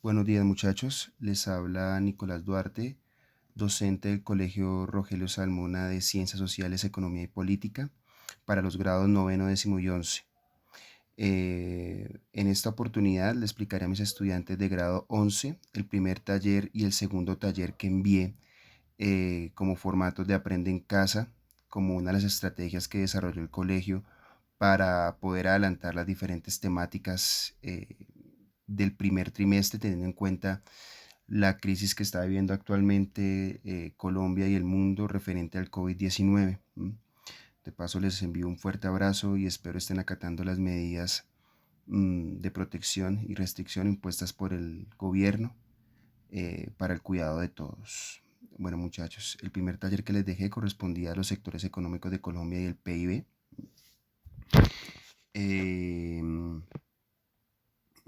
Buenos días muchachos, les habla Nicolás Duarte, docente del Colegio Rogelio Salmona de Ciencias Sociales, Economía y Política para los grados noveno, décimo y 11. En esta oportunidad le explicaré a mis estudiantes de grado 11 el primer taller y el segundo taller que envié como formatos de Aprende en Casa, como una de las estrategias que desarrolló el colegio para poder adelantar las diferentes temáticas del primer trimestre, teniendo en cuenta la crisis que está viviendo actualmente Colombia y el mundo referente al COVID-19. De paso les envío un fuerte abrazo y espero estén acatando las medidas de protección y restricción impuestas por el gobierno para el cuidado de todos. Bueno muchachos, el primer taller que les dejé correspondía a los sectores económicos de Colombia y el PIB.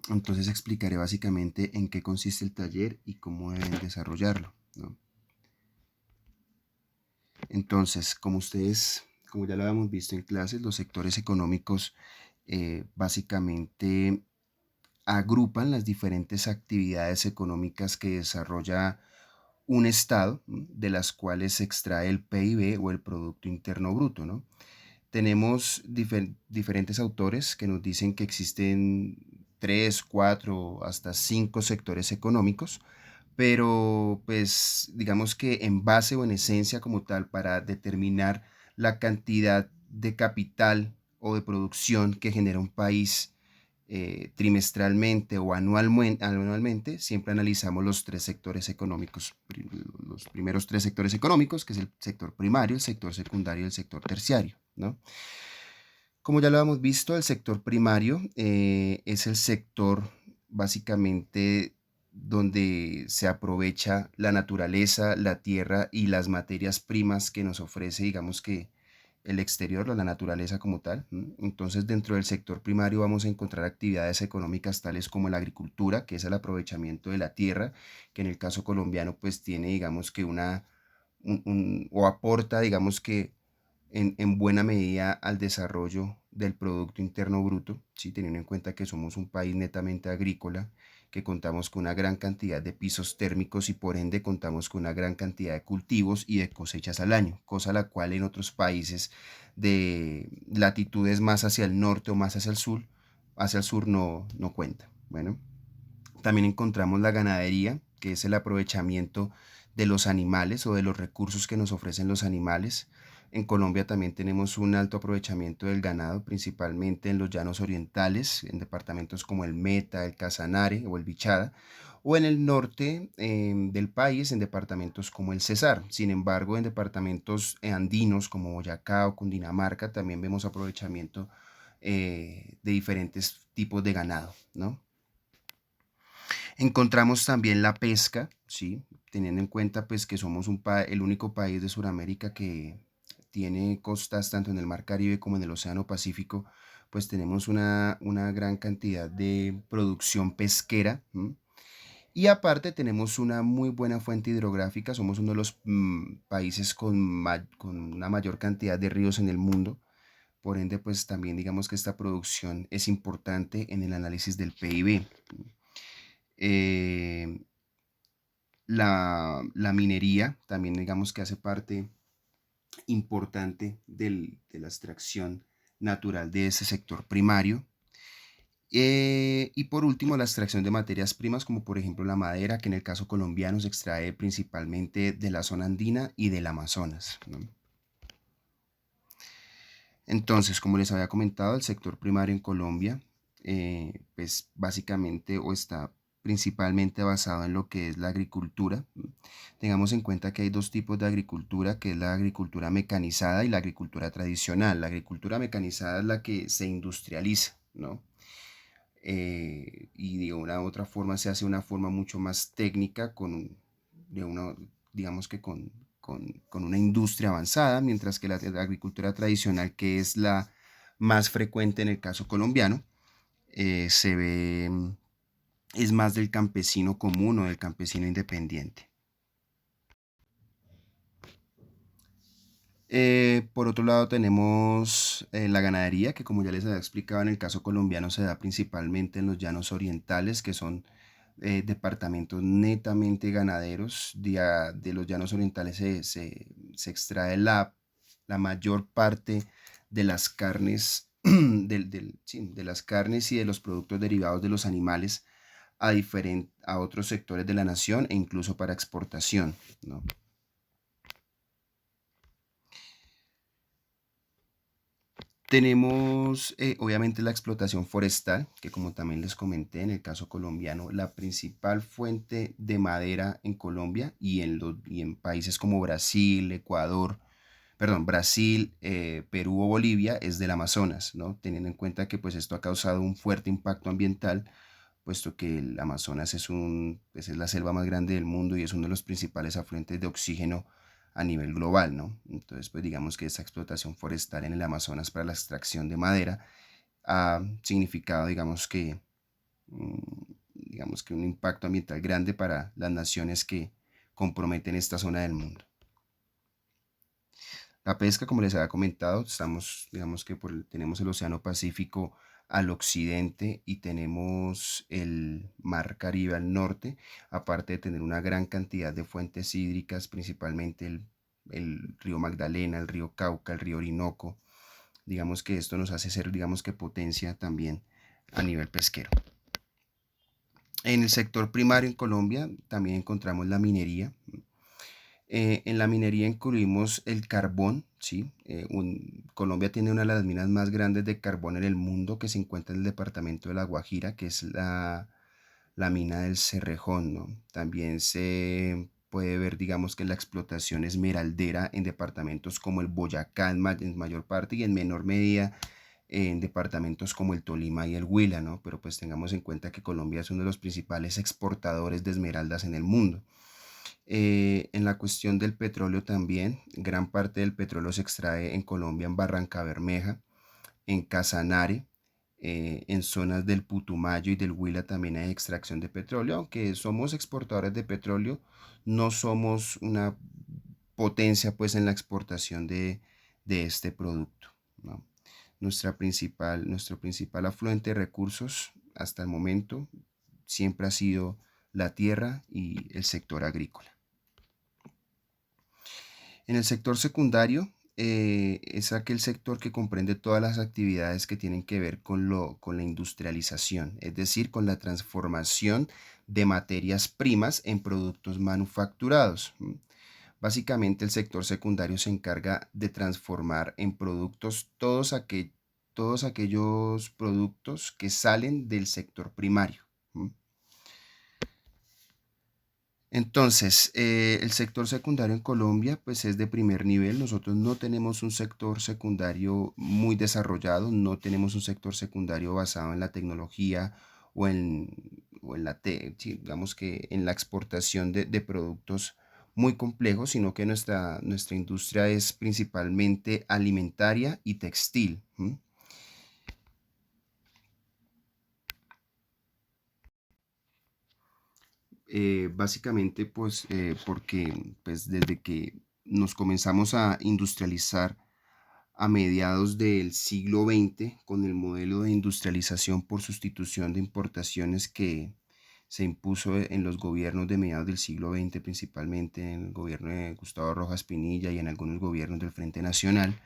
Entonces explicaré básicamente en qué consiste el taller y cómo deben desarrollarlo, ¿no? Entonces, como ya lo habíamos visto en clases, los sectores económicos básicamente agrupan las diferentes actividades económicas que desarrolla un estado, ¿no? De las cuales se extrae el PIB o el Producto Interno Bruto, ¿no? Tenemos diferentes autores que nos dicen que existen tres, cuatro, hasta cinco sectores económicos, pero pues digamos que en base o en esencia como tal para determinar la cantidad de capital o de producción que genera un país trimestralmente o anualmente, siempre analizamos los tres sectores económicos, los primeros tres sectores económicos, que es el sector primario, el sector secundario y el sector terciario, ¿no? Como ya lo hemos visto, el sector primario es el sector básicamente donde se aprovecha la naturaleza, la tierra y las materias primas que nos ofrece, digamos que el exterior, la naturaleza como tal. Entonces, dentro del sector primario vamos a encontrar actividades económicas tales como la agricultura, que es el aprovechamiento de la tierra, que en el caso colombiano pues tiene, digamos que o aporta, digamos que en buena medida al desarrollo del Producto Interno Bruto, ¿sí? Teniendo en cuenta que somos un país netamente agrícola, que contamos con una gran cantidad de pisos térmicos y por ende contamos con una gran cantidad de cultivos y de cosechas al año, cosa la cual en otros países de latitudes más hacia el norte o más hacia el sur no cuenta. Bueno, también encontramos la ganadería, que es el aprovechamiento de los animales o de los recursos que nos ofrecen los animales. En Colombia también tenemos un alto aprovechamiento del ganado, principalmente en los llanos orientales, en departamentos como el Meta, el Casanare o el Bichada, o en el norte del país, en departamentos como el Cesar. Sin embargo, en departamentos andinos como Boyacá o Cundinamarca también vemos aprovechamiento de diferentes tipos de ganado, ¿no? Encontramos también la pesca, ¿sí? Teniendo en cuenta pues que somos el único país de Sudamérica que tiene costas tanto en el Mar Caribe como en el Océano Pacífico, pues tenemos una gran cantidad de producción pesquera. Y aparte tenemos una muy buena fuente hidrográfica, somos uno de los países con una mayor cantidad de ríos en el mundo, por ende pues también digamos que esta producción es importante en el análisis del PIB. Eh, la minería también digamos que hace parte importante de la extracción natural de ese sector primario. Y por último, la extracción de materias primas, como por ejemplo la madera, que en el caso colombiano se extrae principalmente de la zona andina y del Amazonas, ¿no? Entonces, como les había comentado, el sector primario en Colombia, pues básicamente o está principalmente basado en lo que es la agricultura. Tengamos en cuenta que hay dos tipos de agricultura, que es la agricultura mecanizada y la agricultura tradicional. La agricultura mecanizada es la que se industrializa, ¿no? Y de una u otra forma se hace de una forma mucho más técnica, de una, digamos que con una industria avanzada, mientras que la agricultura tradicional, que es la más frecuente en el caso colombiano, se ve, es más del campesino común o del campesino independiente. Por otro lado tenemos la ganadería, que como ya les había explicado en el caso colombiano se da principalmente en los llanos orientales, que son departamentos netamente ganaderos. De los llanos orientales se extrae la mayor parte de las carnes, sí, de las carnes y de los productos derivados de los animales a otros sectores de la nación e incluso para exportación, ¿no? Tenemos obviamente la explotación forestal, que como también les comenté en el caso colombiano, la principal fuente de madera en Colombia y en países como Brasil, Ecuador, perdón, Brasil, Perú o Bolivia es del Amazonas, ¿no? Teniendo en cuenta que pues esto ha causado un fuerte impacto ambiental, puesto que el Amazonas pues, es la selva más grande del mundo y es uno de los principales afluentes de oxígeno a nivel global, ¿no? Entonces, pues digamos que esta explotación forestal en el Amazonas para la extracción de madera ha significado, digamos que un impacto ambiental grande para las naciones que comprometen esta zona del mundo. La pesca, como les había comentado, digamos que tenemos el Océano Pacífico al occidente y tenemos el Mar Caribe al norte, aparte de tener una gran cantidad de fuentes hídricas, principalmente el río Magdalena, el río Cauca, el río Orinoco. Digamos que esto nos hace ser, digamos que potencia también a nivel pesquero. En el sector primario en Colombia también encontramos la minería. En la minería incluimos el carbón, ¿sí? Colombia tiene una de las minas más grandes de carbón en el mundo que se encuentra en el departamento de La Guajira, que es la mina del Cerrejón, ¿no? También se puede ver, digamos, que la explotación esmeraldera en departamentos como el Boyacá en mayor parte y en menor medida en departamentos como el Tolima y el Huila, ¿no? Pero pues tengamos en cuenta que Colombia es uno de los principales exportadores de esmeraldas en el mundo. En la cuestión del petróleo también, gran parte del petróleo se extrae en Colombia, en Barranca Bermeja, en Casanare, en zonas del Putumayo y del Huila también hay extracción de petróleo, aunque somos exportadores de petróleo, no somos una potencia pues en la exportación de este producto, ¿no? Nuestro principal afluente de recursos hasta el momento siempre ha sido la tierra y el sector agrícola. En el sector secundario es aquel sector que comprende todas las actividades que tienen que ver con la industrialización, es decir, con la transformación de materias primas en productos manufacturados. Básicamente el sector secundario se encarga de transformar en productos todos aquellos productos que salen del sector primario. Entonces, el sector secundario en Colombia, pues es de primer nivel. Nosotros no tenemos un sector secundario muy desarrollado, no tenemos un sector secundario basado en la tecnología sí, digamos que en la exportación de productos muy complejos, sino que nuestra industria es principalmente alimentaria y textil. Básicamente, pues, porque pues, desde que nos comenzamos a industrializar a mediados del siglo XX, con el modelo de industrialización por sustitución de importaciones que se impuso en los gobiernos de mediados del siglo XX, principalmente en el gobierno de Gustavo Rojas Pinilla y en algunos gobiernos del Frente Nacional.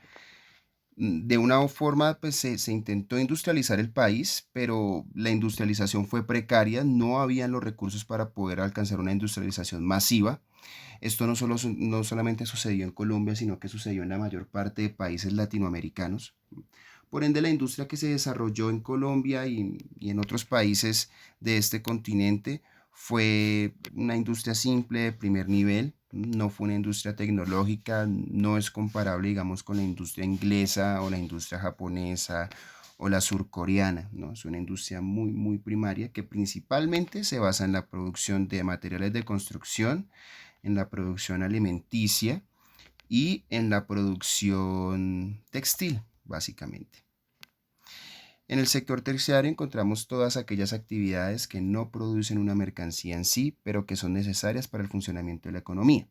De una forma, pues se intentó industrializar el país, pero la industrialización fue precaria, no habían los recursos para poder alcanzar una industrialización masiva. Esto no solamente sucedió en Colombia, sino que sucedió en la mayor parte de países latinoamericanos. Por ende, la industria que se desarrolló en Colombia y en otros países de este continente fue una industria simple de primer nivel, no fue una industria tecnológica, no es comparable, digamos, con la industria inglesa o la industria japonesa o la surcoreana, ¿no? Es una industria muy, muy primaria que principalmente se basa en la producción de materiales de construcción, en la producción alimenticia y en la producción textil, básicamente. En el sector terciario encontramos todas aquellas actividades que no producen una mercancía en sí, pero que son necesarias para el funcionamiento de la economía.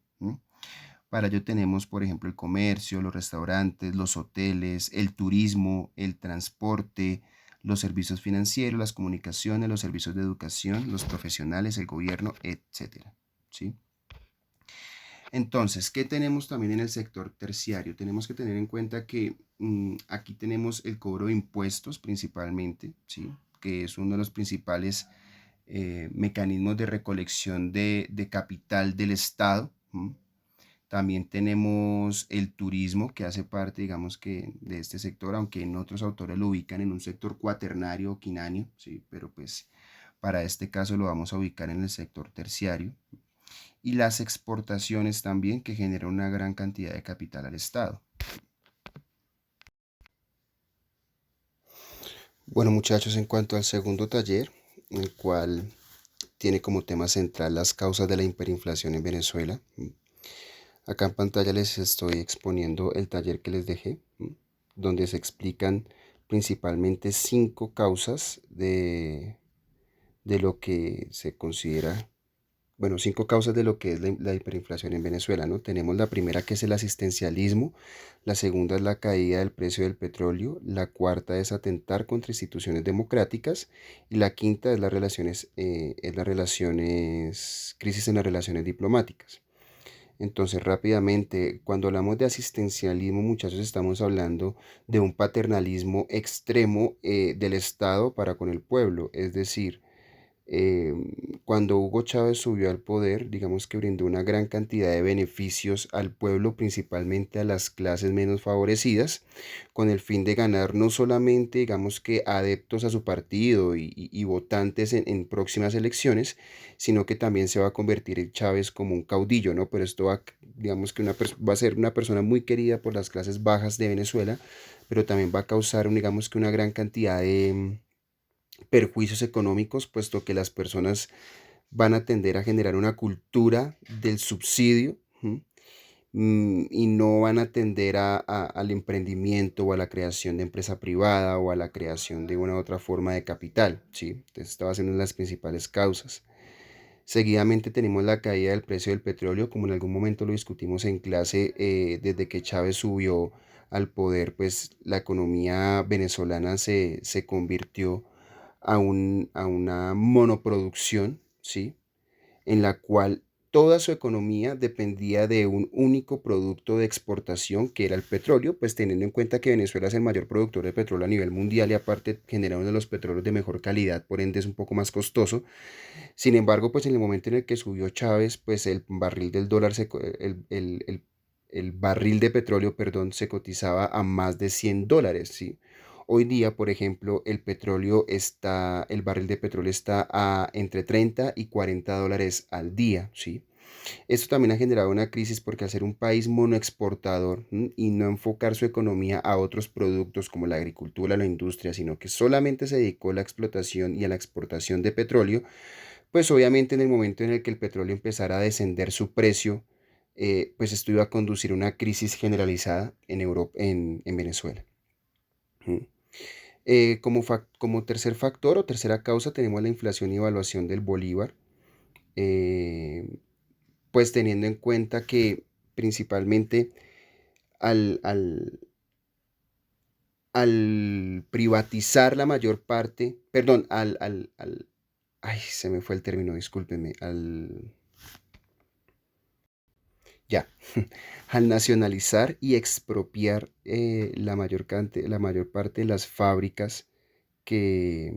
Para ello tenemos, por ejemplo, el comercio, los restaurantes, los hoteles, el turismo, el transporte, los servicios financieros, las comunicaciones, los servicios de educación, los profesionales, el gobierno, etcétera, ¿sí? Entonces, ¿qué tenemos también en el sector terciario? Tenemos que tener en cuenta que aquí tenemos el cobro de impuestos principalmente, ¿sí? Que es uno de los principales mecanismos de recolección de capital del Estado. También tenemos el turismo, que hace parte, digamos que, de este sector, aunque en otros autores lo ubican en un sector cuaternario o quináneo, ¿sí? Pero pues para este caso lo vamos a ubicar en el sector terciario. Y las exportaciones también, que generan una gran cantidad de capital al Estado. Bueno, muchachos, en cuanto al segundo taller, el cual tiene como tema central las causas de la hiperinflación en Venezuela. Acá en pantalla les estoy exponiendo el taller que les dejé, donde se explican principalmente 5 causas de lo que se considera, bueno, 5 causas de lo que es la hiperinflación en Venezuela, ¿no? Tenemos la primera, que es el asistencialismo, la segunda es la caída del precio del petróleo, la cuarta es atentar contra instituciones democráticas y la quinta es crisis en las relaciones diplomáticas. Entonces, rápidamente, cuando hablamos de asistencialismo, muchachos, estamos hablando de un paternalismo extremo del Estado para con el pueblo. Es decir, eh, cuando Hugo Chávez subió al poder, digamos que brindó una gran cantidad de beneficios al pueblo, principalmente a las clases menos favorecidas, con el fin de ganar no solamente, digamos que adeptos a su partido y votantes en próximas elecciones, sino que también se va a convertir en Chávez como un caudillo, ¿no? Pero esto va, digamos que va a ser una persona muy querida por las clases bajas de Venezuela, pero también va a causar, digamos que una gran cantidad de perjuicios económicos, puesto que las personas van a tender a generar una cultura del subsidio, y no van a tender al emprendimiento o a la creación de empresa privada o a la creación de una u otra forma de capital, ¿sí? Entonces, esta va a ser una de las principales causas. Seguidamente tenemos la caída del precio del petróleo, como en algún momento lo discutimos en clase, desde que Chávez subió al poder, pues la economía venezolana se convirtió a una monoproducción, ¿sí? En la cual toda su economía dependía de un único producto de exportación, que era el petróleo, pues teniendo en cuenta que Venezuela es el mayor productor de petróleo a nivel mundial y aparte genera uno de los petróleos de mejor calidad, por ende es un poco más costoso. Sin embargo, pues en el momento en el que subió Chávez, pues el barril del dólar, el barril de petróleo, perdón, se cotizaba a más de $100, ¿sí? Hoy día, por ejemplo, el barril de petróleo está a entre 30 y $40 al día, ¿sí? Esto también ha generado una crisis porque al ser un país monoexportador, y no enfocar su economía a otros productos como la agricultura o la industria, sino que solamente se dedicó a la explotación y a la exportación de petróleo, pues obviamente en el momento en el que el petróleo empezara a descender su precio, pues esto iba a conducir a una crisis generalizada en Europa, en Venezuela. Ujú. Como tercer factor o tercera causa tenemos la inflación y evaluación del bolívar, eh, pues teniendo en cuenta que principalmente al, al, al privatizar la mayor parte, perdón, ay, se me fue el término, discúlpenme, ya, al nacionalizar y expropiar la mayor parte de las fábricas que,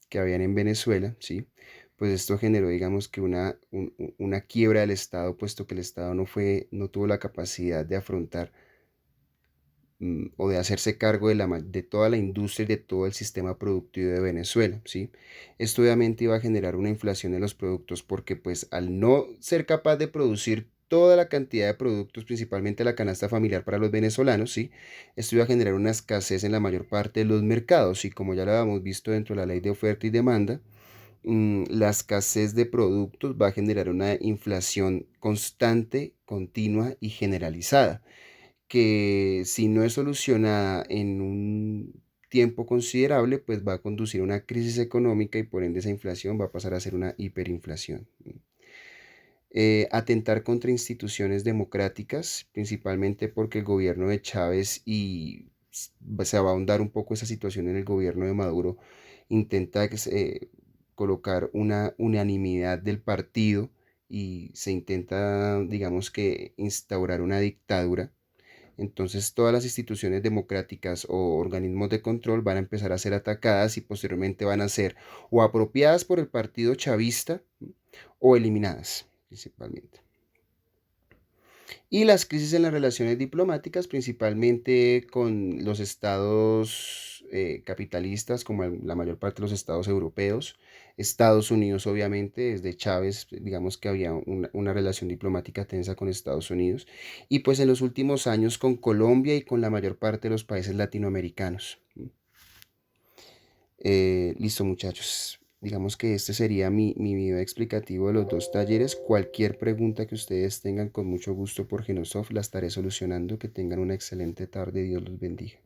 que habían en Venezuela, ¿sí? Pues esto generó, digamos que una quiebra del Estado, puesto que el Estado no tuvo la capacidad de afrontar, o de hacerse cargo de toda la industria y de todo el sistema productivo de Venezuela, ¿sí? Esto obviamente iba a generar una inflación en los productos porque pues al no ser capaz de producir toda la cantidad de productos, principalmente la canasta familiar para los venezolanos, ¿sí? Esto iba a generar una escasez en la mayor parte de los mercados y como ya lo habíamos visto dentro de la ley de oferta y demanda, la escasez de productos va a generar una inflación constante, continua y generalizada, que si no es solucionada en un tiempo considerable, pues va a conducir a una crisis económica y por ende esa inflación va a pasar a ser una hiperinflación. Atentar contra instituciones democráticas, principalmente porque el gobierno de Chávez y se va a ahondar un poco esa situación en el gobierno de Maduro, intenta colocar una unanimidad del partido y se intenta, digamos que, instaurar una dictadura. Entonces todas las instituciones democráticas o organismos de control van a empezar a ser atacadas y posteriormente van a ser o apropiadas por el partido chavista o eliminadas principalmente. Y las crisis en las relaciones diplomáticas, principalmente con los estados capitalistas, como la mayor parte de los estados europeos, Estados Unidos obviamente, desde Chávez, digamos que había una relación diplomática tensa con Estados Unidos, y pues en los últimos años con Colombia y con la mayor parte de los países latinoamericanos. Listo, muchachos. Digamos que este sería mi video explicativo de los dos talleres. Cualquier pregunta que ustedes tengan, con mucho gusto por Genosoft la estaré solucionando. Que tengan una excelente tarde. Dios los bendiga.